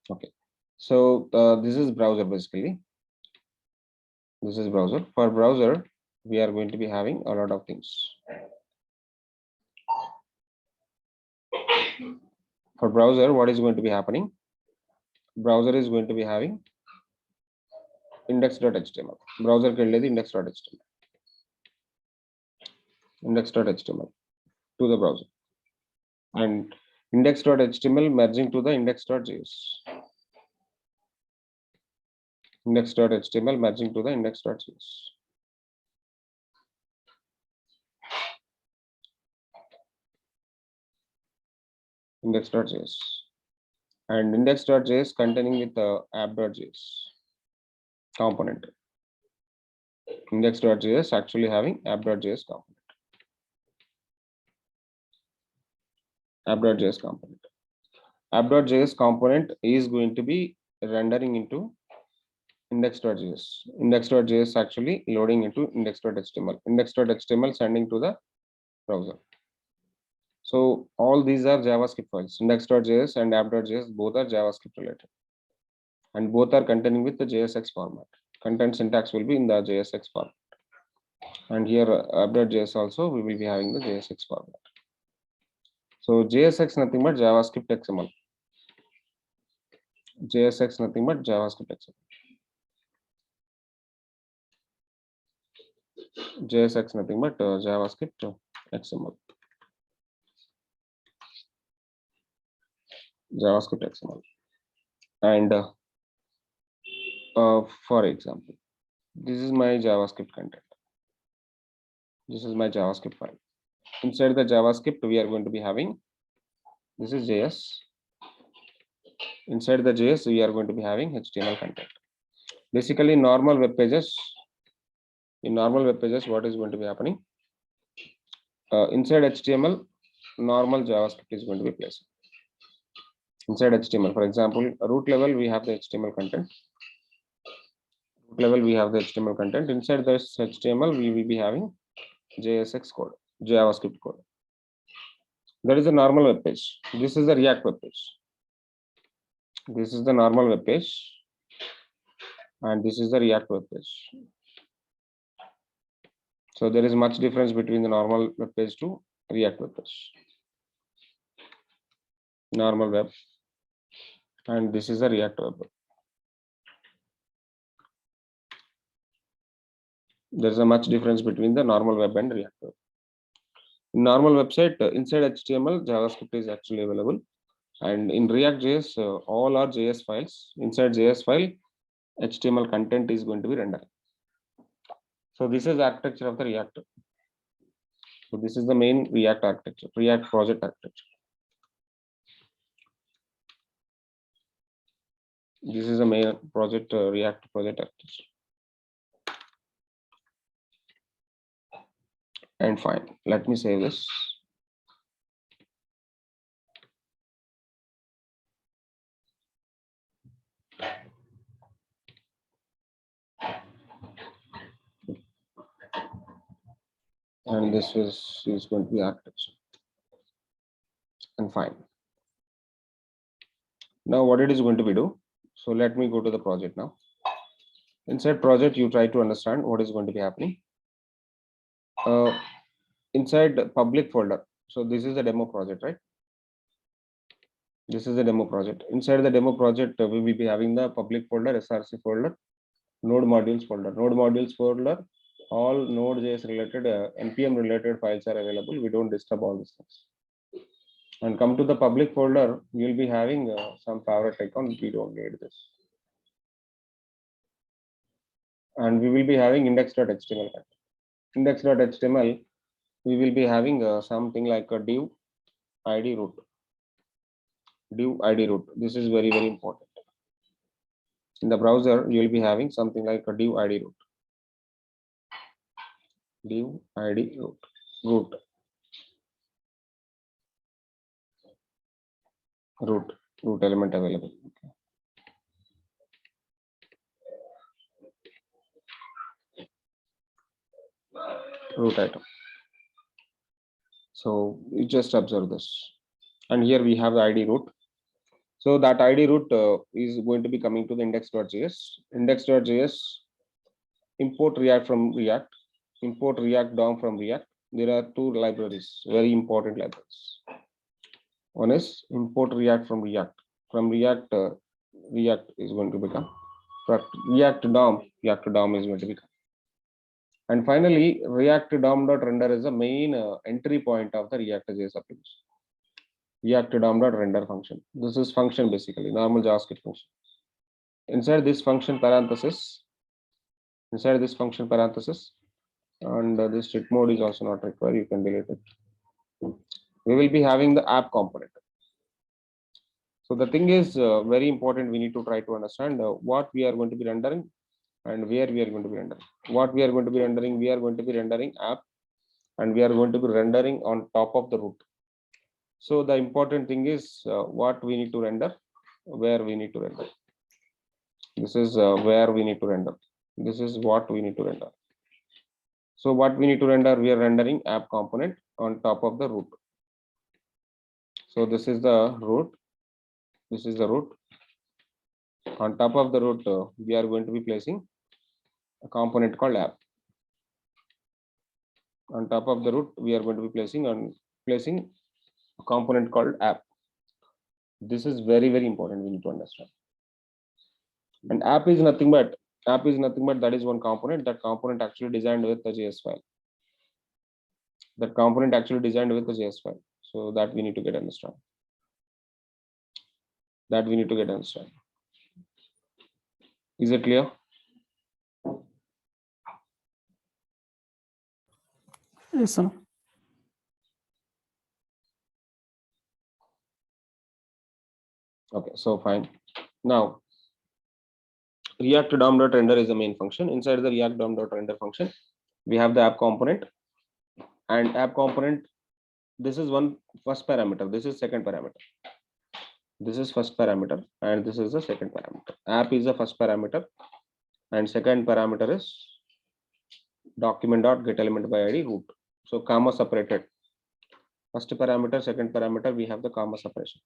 Okay, so this is browser. Basically this is browser. For browser we are going to be having a lot of things. For browser, what is going to be happening? Browser is going to be having index.html. Browser ke liye index.html. Index.html to the browser, and index.html merging to the index.js. Index.html merging to the index.js. Index.js and index.js containing with the app.js component. Index.js actually having app.js component. App.js component. App.js component is going to be rendering into index.js. Index.js actually loading into index.html. Index.html sending to the browser. So all these are JavaScript files. Index.js and app.js both are JavaScript related, and both are containing with the JSX format. Content syntax will be in the JSX format, and here app.js also we will be having the JSX format. So JSX nothing but JavaScript XML. JSX nothing but JavaScript XML. JSX nothing but JavaScript XML. JavaScript XML. And for example, this is my JavaScript content. This is my JavaScript file. Inside the JavaScript, we are going to be having, this is JS. Inside the JS, we are going to be having HTML content. Basically, normal web pages. In normal web pages, what is going to be happening? Inside HTML, normal JavaScript is going to be placed. Inside HTML, for example, root level, we have the HTML content. Root level, we have the HTML content. Inside this HTML, we will be having JSX code, JavaScript code. That is a normal web page. This is the React web page. This is the normal web page, and this is the React web page. So there is much difference between the normal web page to React web page. Normal web, and this is the React web. There is a much difference between the normal web and React web. In normal website, inside HTML, JavaScript is actually available, and in React.js, all are JS files. Inside JS file, HTML content is going to be rendered. So this is the architecture of the React. So this is the main React architecture, React project architecture. This is the main project, React project architecture. And fine, let me save this. And this is going to be architecture. And fine. Now what it is going to be do? So let me go to the project now. Inside project, you try to understand what is going to be happening. Inside the public folder. So this is the demo project, right? This is the demo project. Inside the demo project, we will be having the public folder, SRC folder, node modules folder. Node modules folder, all Node.js related, npm related files are available. We don't disturb all these things. And come to the public folder, you'll be having some favorite icon. We don't need this. And we will be having index.html. Index.html, we will be having something like a div id root. Div id root. This is very, very important. In the browser, you will be having something like a div id root. Div id root. Root element available. Okay. Root item. So you just observe this, and here we have the id root. So that ID root is going to be coming to the index.js. Index.js, import React from React, import React DOM from React. There are two libraries, very important libraries. One is import React from React. From React, React is going to become React DOM is going to become. And finally, React DOM.render is the main entry point of the React.js application. React DOM.render function. This is function basically, normal JavaScript function. Inside this function parenthesis, and this strict mode is also not required. You can delete it. We will be having the app component. So the thing is very important. We need to try to understand what we are going to be rendering and where we are going to be rendering. What we are going to be rendering, we are going to be rendering app, and we are going to be rendering on top of the root. So the important thing is what we need to render, where we need to render. This is where we need to render. This is what we need to render. So what we need to render, we are rendering app component on top of the root. So this is the root. This is the root. On top of the root, we are going to be placing a component called app. On top of the root, we are going to be placing a component called app. This is very, very important. We need to understand. And app is nothing but that is one component. That component actually designed with the JS file. That component actually designed with the JS file. So that we need to get understand. Is it clear? Yes, sir. Okay, so fine. Now, React DOM.render is the main function. Inside the React DOM.render function, we have the app component, and app component. This is one first parameter. This is second parameter. This is first parameter, and this is the second parameter. App is the first parameter, and second parameter is document.getElementById root. So comma separated. First parameter, second parameter, we have the comma separation.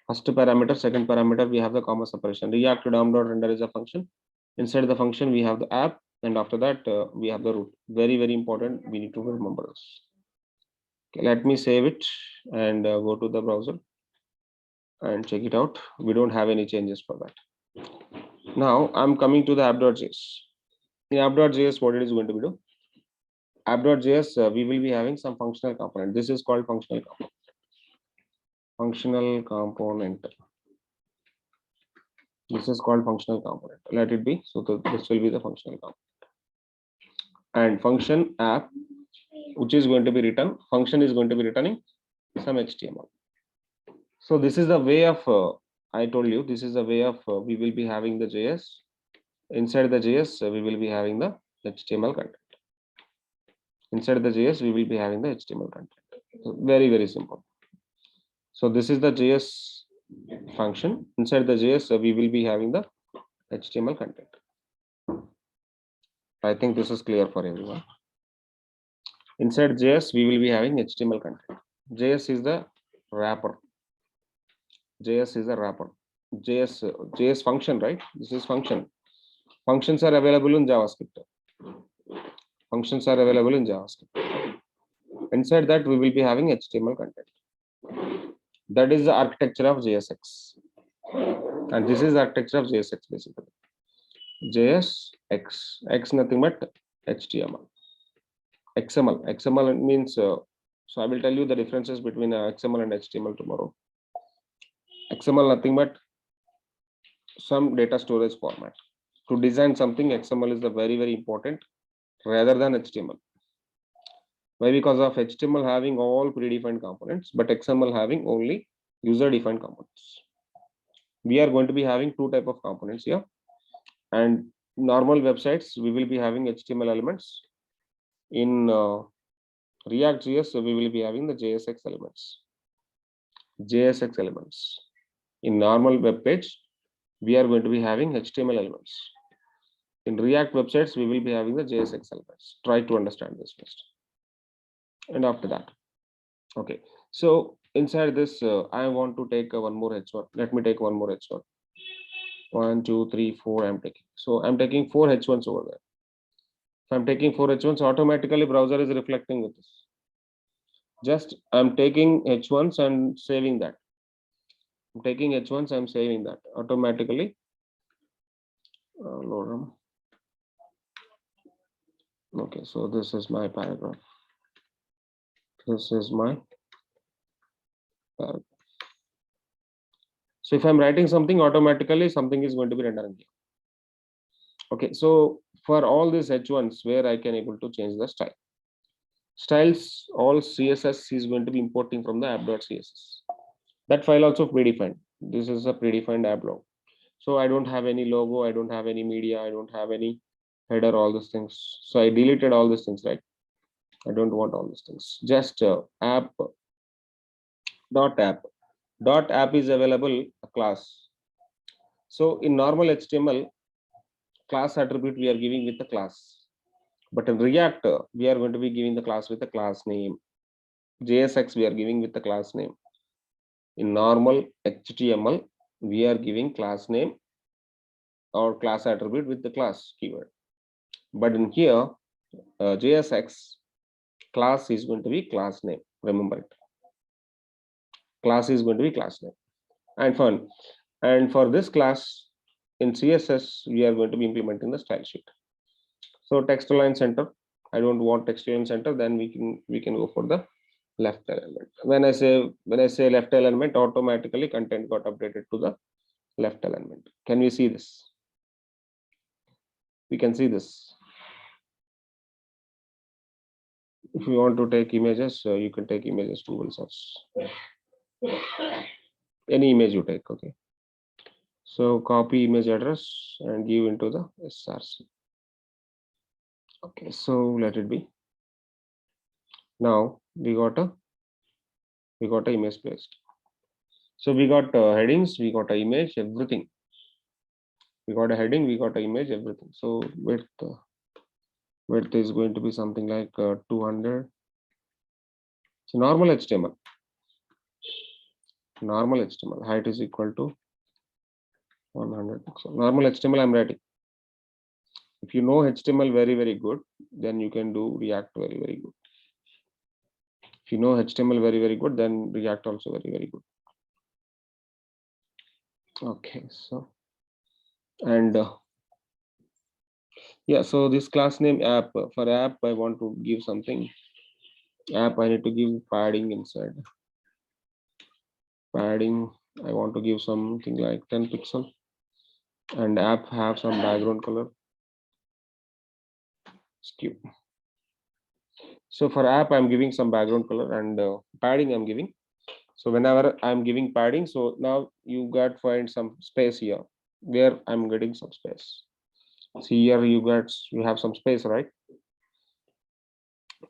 First parameter, second parameter, we have the comma separation. React DOM.render is a function. Inside the function, we have the app, and after that, we have the root. Very, very important. We need to remember this. Okay, let me save it and go to the browser and check it out. We don't have any changes for that. Now I'm coming to the app.js. In app.js, what it is going to be do? App.js, we will be having some functional component. This is called functional component. This is called functional component. Let it be. So this will be the functional component. And function app, which is going to be written, function is going to be returning some HTML. So this is the way of, I told you, this is the way of we will be having the JS. Inside the JS, we will be having the HTML content. Inside the JS, we will be having the HTML content. So very, very simple. So this is the JS function. Inside the JS, we will be having the HTML content. I think this is clear for everyone. Inside JS, we will be having HTML content. JS is the wrapper. JS is a wrapper. JS function, right? This is function. Functions are available in JavaScript. Inside that, we will be having HTML content. That is the architecture of JSX. And this is the architecture of JSX basically. JSX, X nothing but HTML. XML means, so I will tell you the differences between XML and HTML tomorrow. XML nothing but some data storage format. To design something, XML is the very, very important rather than HTML. Why? Because of HTML having all predefined components, but XML having only user-defined components. We are going to be having two types of components here. And normal websites, we will be having HTML elements. In React.js, we will be having the JSX elements. In normal web page, we are going to be having HTML elements. In React websites, we will be having the JSX elements. Try to understand this first. And after that, okay. So inside this, I want to take one more H1. Let me take one more H1. 1, 2, 3, 4. I'm taking. So I'm taking 4 H1s over there. If I'm taking 4 H1s, automatically browser is reflecting with this. Just I'm taking H1s and saving that. I'm taking H1s, I'm saving that automatically. Load them. Okay, so this is my paragraph. This is my paragraph. So if I'm writing something, automatically something is going to be rendering here. Okay, so for all these H1s, where I can able to change the style. Styles, all CSS is going to be importing from the app.css. That file also predefined. This is a predefined app log. So I don't have any logo, I don't have any media, I don't have any header, all these things. So I deleted all these things, right? I don't want all these things. Just app dot app. Dot app is available a class. So in normal HTML, class attribute we are giving with the class. But in React, we are going to be giving the class with a class name. JSX we are giving with the class name. In normal HTML, we are giving class name or class attribute with the class keyword. But in here, JSX, class is going to be class name. Remember it. Class is going to be class name. And fun. And for this class in CSS, we are going to be implementing the style sheet. So text align center. I don't want text align center. Then we can go for the left element. When I say left element, automatically content got updated to the left element. Can we see this? We can see this. If you want to take images, you can take images to Google Source. Any image you take, okay. So copy image address and give into the src. Okay, so let it be. Now we got a image placed. So we got headings, we got an image, everything. We got a heading, we got an image, everything. So width is going to be something like 200. So normal HTML. Normal HTML height is equal to 100 pixel. Normal HTML I'm writing. If you know HTML very good, then you can do React very good. If you know HTML very good, then React also very good. Okay, so and yeah, so this class name app, for app I want to give something. App I need to give padding inside. Padding I want to give something like 10 pixel, and app have some background color. Skew. So for app I'm giving some background color, and padding I'm giving. So whenever I'm giving padding, so now you got find some space here where I'm getting some space. See here you have some space, right?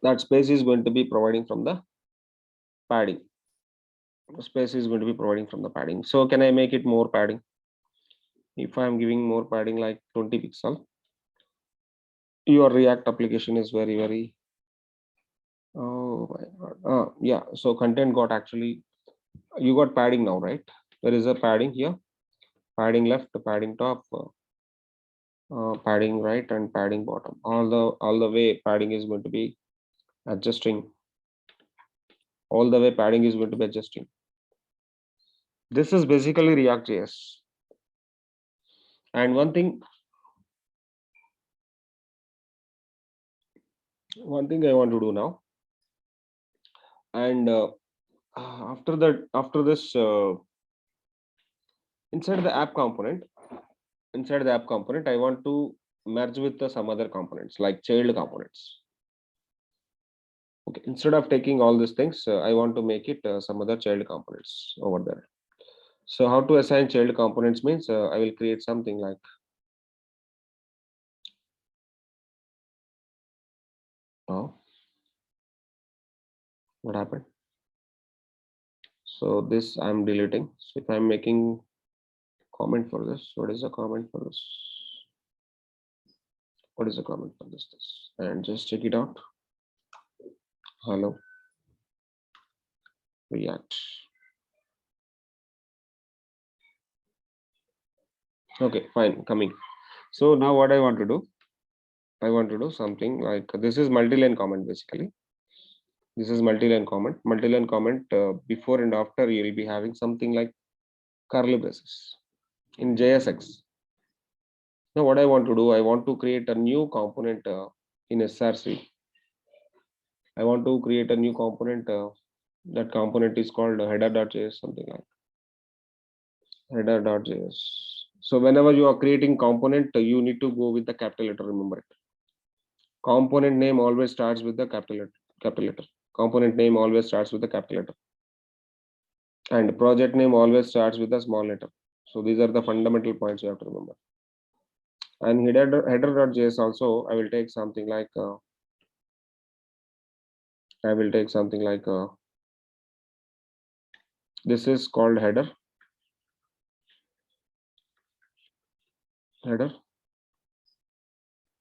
That space is going to be providing from the padding. The space is going to be providing from the padding. So can I make it more padding? If I'm giving more padding like 20 pixel, your React application is very oh my god. Yeah, so content got actually, you got padding now, right? There is a padding here, padding left, padding top, padding right, and padding bottom. All the way padding is going to be adjusting. All the way padding is going to be adjusting. This is basically React.js. And one thing I want to do now, and after this, inside the app component, I want to merge with some other components like child components. Okay, instead of taking all these things, I want to make it some other child components over there. So how to assign child components means I will create something like, oh, what happened? So this I'm deleting. So if I'm making comment for this, what is the comment for this? What is the comment for this? And just check it out. Hello. React. Okay, fine, coming. So now what I want to do, I want to do something like this is multi-line comment basically. This is multi-line comment. Multi-line comment before and after you will be having something like curly braces in JSX. Now what I want to do, I want to create a new component in SRC. I want to create a new component. That component is called header.js, something like header.js. So whenever you are creating component, you need to go with the capital letter. Remember it. Component name always starts with the capital letter. Capital letter. Component name always starts with the capital letter. And project name always starts with a small letter. So these are the fundamental points you have to remember. And header.js also, I will take something like this is called header.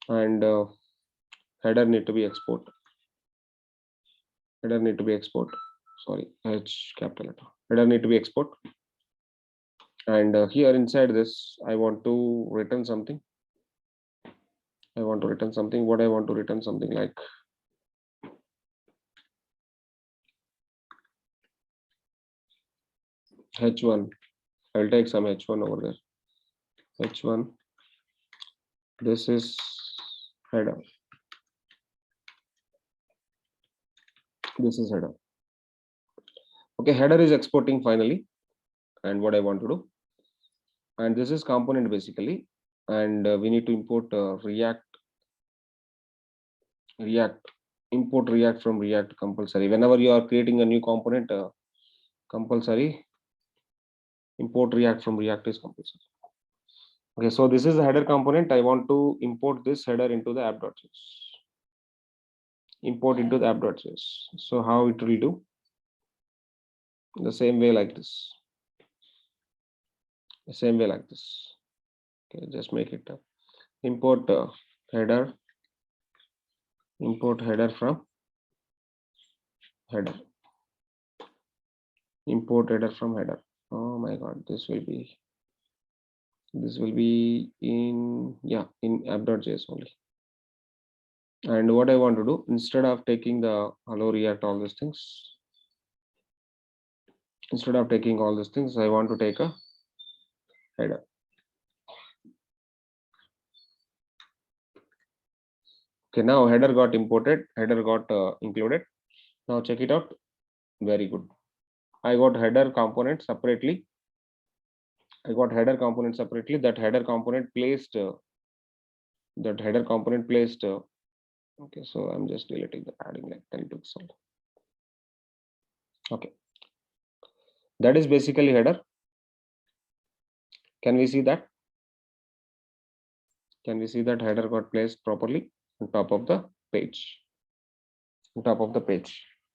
And header need to be export. Sorry, H capital letter. Header need to be export. And here inside this, I want to return something. What I want to return something like H1. I'll take some H1 over there. H1. This is header. This is header. Okay, header is exporting finally. And what I want to do. And this is component basically. And we need to import React. Import React from React compulsory. Whenever you are creating a new component, compulsory import React from React is compulsory. Okay, so this is the header component. I want to import this header into the app.js. Import into the app.js. So how it will do? The same way like this. Okay, just make it import header. Import header from header. Import header from header. Oh my god, this will be in in app.js only. And what I want to do, instead of taking the hello React, all these things, I want to take a header. Okay, now header got imported, header got included. Now check it out. Very good. I got header component separately. That header component placed. Okay, so I'm just deleting the padding like 10 pixel. Okay, that is basically header. Can we see that? Header got placed properly on top of the page?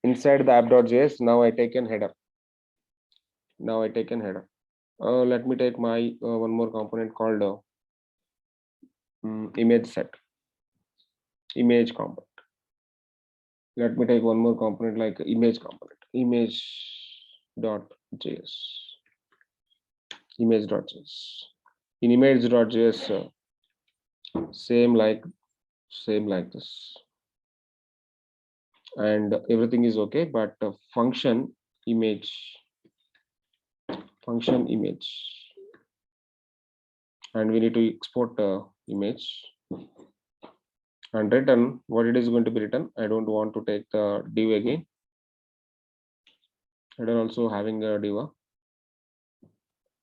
Inside the app.js, now I take an header. Let me take my one more component called image set. Image component. Let me take one more component like image component. Image.js. In image.js, same like this. And everything is okay, but function image, and we need to export image and return what it is going to be written. I don't want to take the div again. Header also having a div.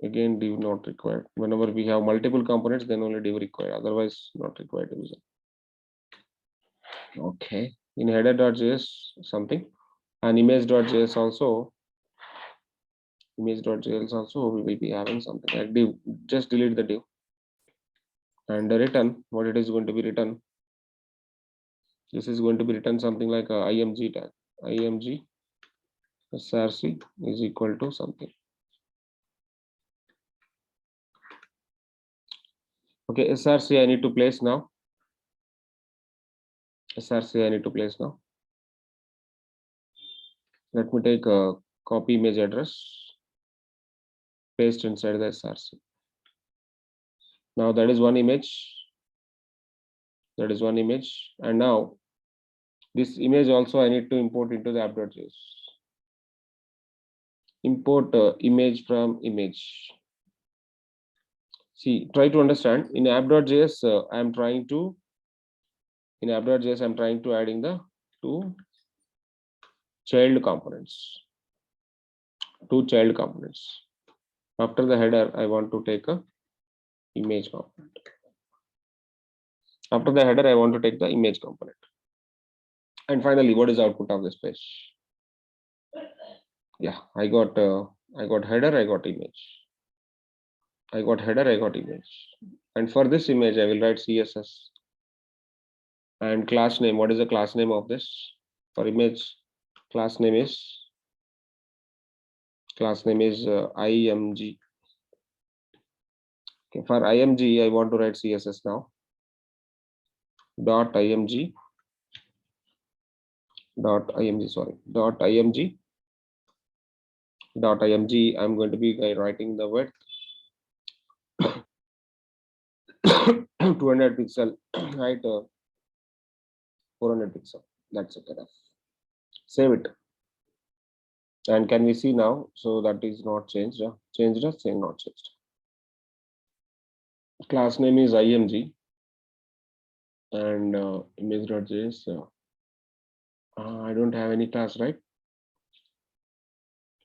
Again, div not required. Whenever we have multiple components, then only div required, otherwise not required division. Okay, in header.js something, and image.js also. We will be having something like div. Just delete the div. And the return, what it is going to be written. This is going to be written something like a img tag. Img src is equal to something. Okay, src I need to place now. Let me take copy image address, paste inside the src. Now that is one image, and now this image also I need to import into the app.js. Import image from image. See, try to understand. In app.js, I'm trying to adding the two child components. After the header, I want to take a image component. After the header, I want to take the image component. And finally, what is the output of this page? Yeah, I got header, I got image. And for this image, I will write CSS. And class name, what is the class name of this? For image, class name is img. Okay, for img, I want to write CSS now. .img, I'm going to be writing the width 200 pixel, height 400 pixel. That's it. Save it. And can we see now? So that is not changed. Changed, same, not changed. Class name is img, and image.js. I don't have any class, right?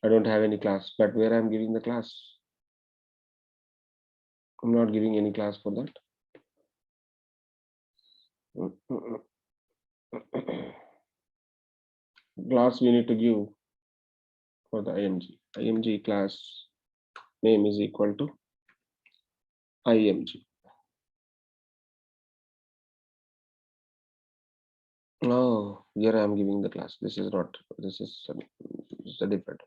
I don't have any class, but where I'm giving the class? I'm not giving any class for that. Class we need to give for the img class name is equal to img. Oh, here I am giving the class. This is a different.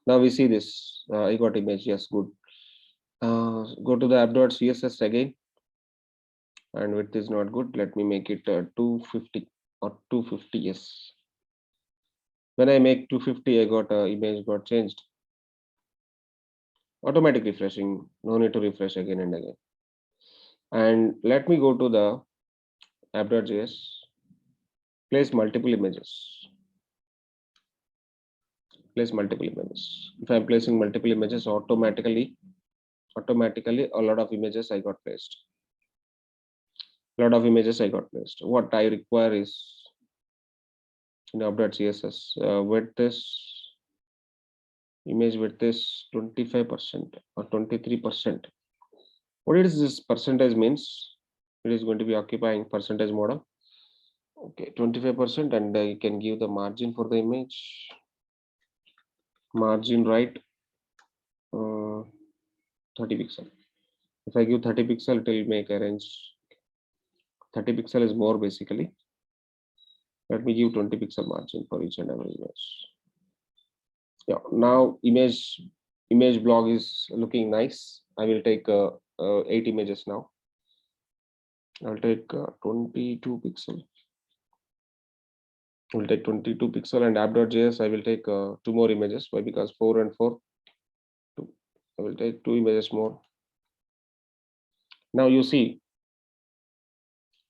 Now we see this. I got image. Yes, good. Go to the app.css again, and width is not good. Let me make it 250 or 250. Yes. When I make 250, I got image got changed. Automatic refreshing. No need to refresh again and again. And let me go to the app.js. Place multiple images. If I'm placing multiple images, automatically a lot of images I got placed. What I require is in app.css width is image width is 25% or 23%. What is this percentage means? It is going to be occupying percentage model. Okay, 25%, and I can give the margin for the image. Margin right 30 pixel. If I give 30 pixel, it will make a range. 30 pixel is more basically. Let me give 20 pixel margin for each and every image. Yeah, now image blog is looking nice. I will take 8 images now. I'll take 22 pixel. We'll take 22 pixel, and app.js I will take 2 more images. Why? Because 4 and 4. 2. I will take 2 images more. Now you see,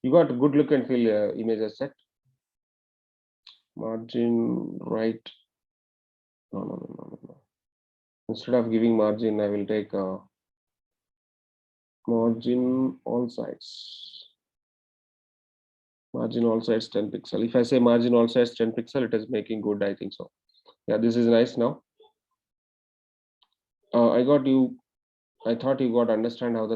you got good look and feel images set. Margin right. No. Instead of giving margin, I will take margin all sides. Margin all sides 10 pixel. If I say margin all sides 10 pixel, it is making good, I think so. Yeah, this is nice now. I thought you got understand how the thing